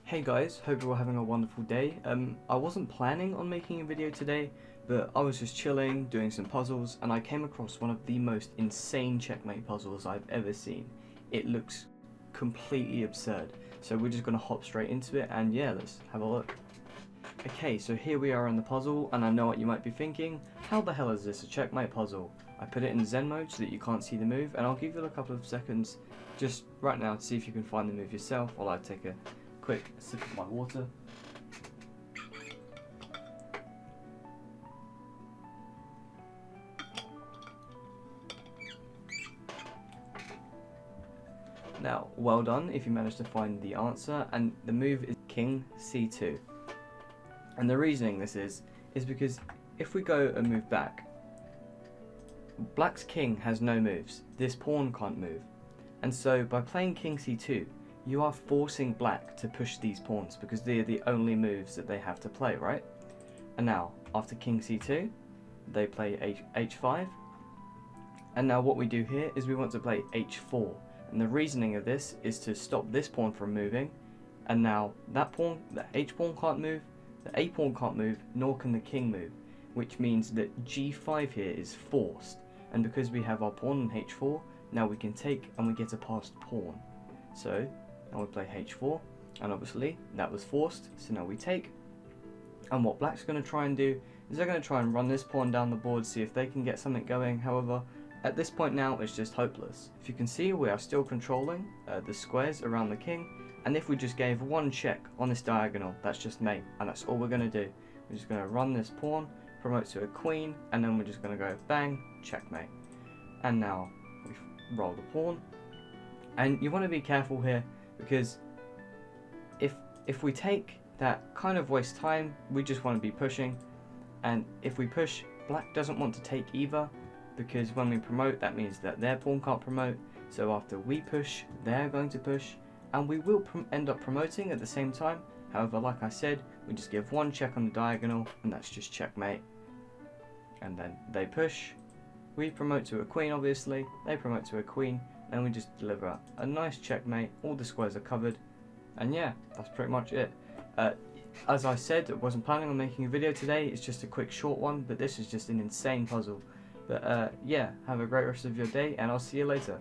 Hey guys, hope you're all having a wonderful day. I wasn't planning on making a video today, but I was just chilling, doing some puzzles, and I came across one of the most insane checkmate puzzles I've ever seen. It looks completely absurd, so we're just going to hop straight into it, and yeah, let's have a look. Okay, so here we are on the puzzle, and I know what you might be thinking, how the hell is this a checkmate puzzle? I put it in Zen mode so that you can't see the move, and I'll give you a couple of seconds just right now to see if you can find the move yourself while I take a quick sip of my water. Now, well done if you managed to find the answer, and the move is King C2. And the reasoning this is because if we go and move back, Black's king has no moves, this pawn can't move, and so by playing King C2, you are forcing Black to push these pawns because they are the only moves that they have to play, right? And now, after King C2, they play H5. And now what we do here is we want to play H4. And the reasoning of this is to stop this pawn from moving. And now that pawn, the H pawn can't move, the A pawn can't move, nor can the king move. Which means that G5 here is forced. And because we have our pawn in H4, now we can take and we get a passed pawn. So, now we play H4, and obviously that was forced, so now we take. And what Black's going to try and do is they're going to try and run this pawn down the board, see if they can get something going. However, at this point now it's just hopeless. If you can see, we are still controlling the squares around the king, and if we just gave one check on this diagonal, that's just mate, and that's all we're going to do. We're just going to run this pawn, promote to a queen, and then we're just going to go bang, checkmate. And now we roll the pawn, and you want to be careful here, because if we take, that kind of wastes time. We just want to be pushing, and if we push, Black doesn't want to take either, because when we promote, that means that their pawn can't promote. So after we push, they're going to push, and we will end up promoting at the same time. However, like I said, we just give one check on the diagonal, and that's just checkmate. And then they push, we promote to a queen, obviously, they promote to a queen, and we just deliver a nice checkmate. All the squares are covered, and yeah, that's pretty much it. As I said, I wasn't planning on making a video today, it's just a quick short one, but this is just an insane puzzle. But yeah, have a great rest of your day, and I'll see you later.